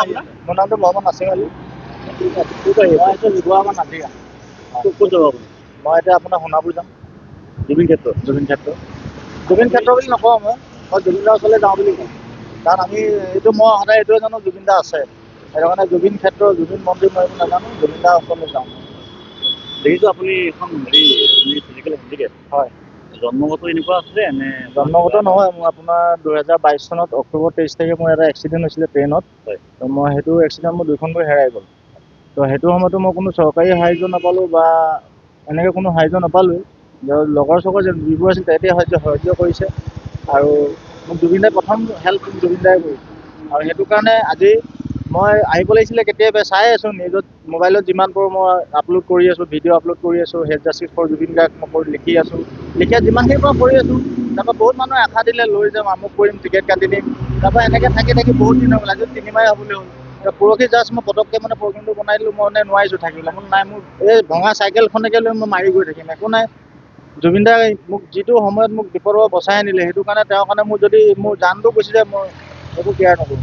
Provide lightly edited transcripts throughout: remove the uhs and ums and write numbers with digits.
আপোনাৰ? মোৰ নামটো মহম্মদ নাছিম আলী। মই এতিয়া শিৱসাগৰ নাজিৰা। ক'ত যাব আপুনি? মই এতিয়া আপোনাৰ সোণাপুৰ যাম। জুবিন ক্ষেত্ৰ। জুবিন ক্ষেত্ৰ বুলি নকওঁ মই জুবিন দাৰ ওচৰলৈ যাওঁ বুলি কওঁ। কাৰণ আমি এইটো মই সদায় এইটোৱে জানো জুবিন দা আছে। সেইটো কাৰণে জুবিন ক্ষেত্ৰ, জুবিন মন্দিৰ মই এইবোৰ নাজানো, জুবিন দাৰ ওচৰলৈ যাওঁ। দেখিছোঁ আপুনি এখন ফিজিকেল হেণ্ডিকেপ। হয়। জন্মগত এনেকুৱা আছিলে নে? জন্মগত নহয়, মোৰ আপোনাৰ 2022 চনত অক্টোবৰ 23 তাৰিখে মোৰ এটা এক্সিডেণ্ট হৈছিলে ট্ৰেইনত। হয়। তো মই সেইটো এক্সিডেণ্ট মোৰ 2খন ভৰি হেৰাই গ'ল। তো সেইটো সময়তো মই কোনো চৰকাৰী সাহাৰ্য নাপালোঁ বা এনেকৈ কোনো সাহাৰ্য নাপালোঁৱেই। লগৰ যিবোৰ আছিল তেহেঁতে সাহাৰ্য কৰিছে আৰু মোক জুবিন দাই প্ৰথম হেল্প জুবিন দাই কৰিছে। আৰু সেইটো কাৰণে আজি মই আহিব লাগিছিলে কেতিয়াবা চাই আছোঁ নিউজত, মোবাইলত যিমান পাৰোঁ মই আপলোড কৰি আছোঁ, ভিডিঅ' আপলোড কৰি আছোঁ, হেড জাষ্টিছ ফৰ জুবিন গাৰ্গ মই লিখি আছোঁ। যিমানখিনি পাৰোঁ কৰি আছোঁ। তাৰপৰা বহুত মানুহে আশা দিলে লৈ যাম, আমুক কৰিম, টিকেট কাটি দিম। তাৰপৰা এনেকৈ থাকি বহুত দিন হ'ল, আজি 3 মাহ হ'বলৈ হ'ল। পৰহি জাষ্ট মই পটককৈ প্ৰগ্ৰেমটো বনাই দিলোঁ, মই নোৱাৰিছোঁ থাকিবলৈ। মোৰ নাই, মোৰ এই ভঙা চাইকেলখনকে লৈ মই মাৰি গৈ থাকিম, একো নাই। জুবিন দাই মোক যিটো সময়ত মোক বিপদৰ পৰা বচাই আনিলে, সেইটো কাৰণে তেওঁৰ কাৰণে মোৰ জানটো গুচি যায়, মই একো কেয়াৰ নকৰোঁ।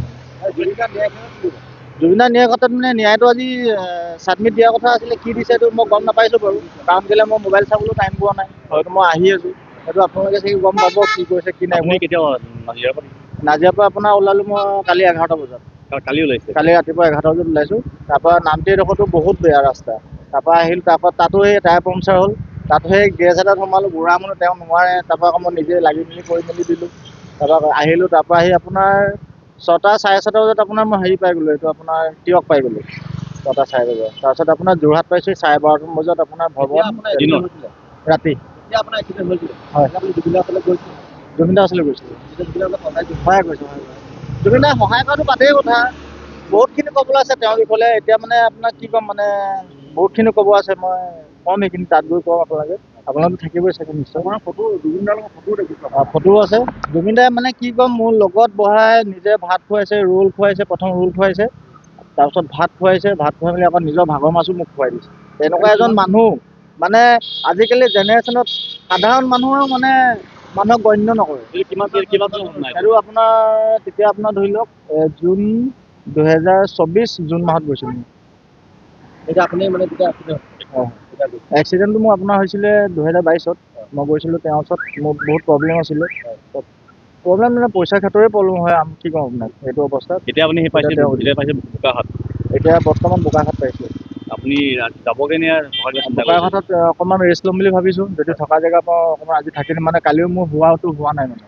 জুবিন দাৰ ন্যায় ক্ষেত্ৰত মানে ন্যায়টো আজি ছাবমিট দিয়াৰ কথা আছিলে, কি দিছে সেইটো মই গম নাপাইছোঁ বাৰু। কাৰণ কেলৈ মই মোবাইল চাবলৈ টাইম পোৱা নাই, হয়তো মই আহি আছোঁ। সেইটো আপোনালোকে চাগে গম পাব কি কৰিছে কি নাই। আপুনি কেতিয়া নাজিৰাৰ পৰা? নাজিৰাৰ পৰা আপোনাৰ ওলালোঁ মই কালি 11টা বজাত। কালি ওলাইছে? কালি ৰাতিপুৱা 11টা বজাত ওলাইছোঁ। তাৰপৰা নামতি এডোখৰতো বহুত বেয়া ৰাস্তা। তাৰপৰা আহিলোঁ, তাতো সেই টায়াৰ পামচাৰ হ'ল। তাতো সেই গেৰেজ এটাত সোমালোঁ, বুঢ়া মানুহ তেওঁ নোৱাৰে। তাৰপৰা আকৌ মই নিজে লাগি মেলি কৰি মেলি দিলোঁ। তাৰপৰা আহিলোঁ, তাৰপৰা আহি আপোনাৰ 6টা চাৰে 6টা বজাত আপোনাৰ মই হেৰি পাই গ'লোঁ, এইটো আপোনাৰ তিয়ক পাই গ'লোঁ। 6টা চাৰে বজাত। তাৰপিছত আপোনাৰ যোৰহাট পাইছোঁ 12:30 বজাত আপোনাৰ ভৱন ৰাতি। হয়। জুবিন দাৰ ওচৰলৈ গৈছিলোঁ। সহায় কৰিছোঁ। জুবিন দাই সহায় কৰাটো বাদেই কথা, বহুতখিনি ক'বলৈ আছে তেওঁৰ বিষয়ে। এতিয়া মানে আপোনাক কি ক'ম, মানে বহুতখিনি ক'ব আছে, মই ক'ম সেইখিনি তাত গৈ ক'ম আপোনালোকে থাকিবই চাগে নিশ্চয়। জুবিন দাৰ লগত ফটো দেখিছোঁ। ফটো আছে। জুবিন দাই মানে কি ক'ম, মোৰ লগত বহাই নিজে ভাত খুৱাইছে, ৰোল খুৱাইছে, প্ৰথম ৰোল খুৱাইছে, তাৰপিছত ভাত খুৱাইছে, ভাত খুৱাই মেলি আকৌ নিজৰ ভাগৰ মাছো মোক খুৱাই দিছে। তেনেকুৱা এজন মানুহ মানে আজিকালি জেনেৰেশ্যনত সাধাৰণ মানুহেও মানে মানুহক গণ্য নকৰে। আৰু আপোনাৰ তেতিয়া আপোনাৰ ধৰি লওক জুন 2024 জুন মাহত গৈছিলোঁ। এতিয়া আপুনি মানে তেতিয়া এক্সিডেণ্টটো মোৰ আপোনাৰ হৈছিলে 2022ত। মই গৈছিলোঁ তেওঁৰ ওচৰত, মোৰ বহুত প্ৰব্লেম আছিলে। প্ৰব্লেম মানে পইচাৰ ক্ষেত্ৰতে প্ৰব্লেম হয়, কি ক'ম আপোনাক এইটো অৱস্থাত। এতিয়া আপুনি পাইছে বোকাখাট। এতিয়া বৰ্তমান বোকাখাট পাইছোঁ। আপুনি যাবগৈ নে? বোকাখাটত অকণমান ৰেষ্ট ল'ম বুলি ভাবিছোঁ। যদি থকা জেগা পাওঁ অকণমান আজি থাকি দিম, মানে কালিও মোৰ হোৱা নাই মানে।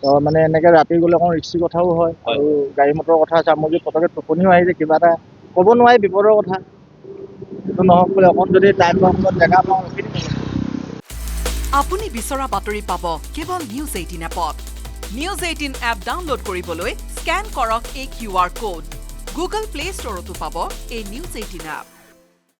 তো মানে এনেকৈ ৰাতি গ'লে অকণ ৰিস্কি কথাও হয় আৰু গাড়ী মটৰৰ কথা আছে। মোৰ যদি পটককৈ টোপনিও আহি যায়, কিবা এটা ক'ব নোৱাৰি বিপদৰ কথা। সেইটো নহওক বোলে অকণ যদি টাইম পাওঁ, জেগা পাওঁ ৰখি দিম। আপুনি বিচৰা বাতৰি পাব কেৱল নিউজ 18 এপত। নিউজ 18 এপ ডাউনলোড কৰিবলৈ স্কেন কৰক এই QR কোড। গুগল প্লে ষ্টৰতো পাব এই নিউজ 18 এপ।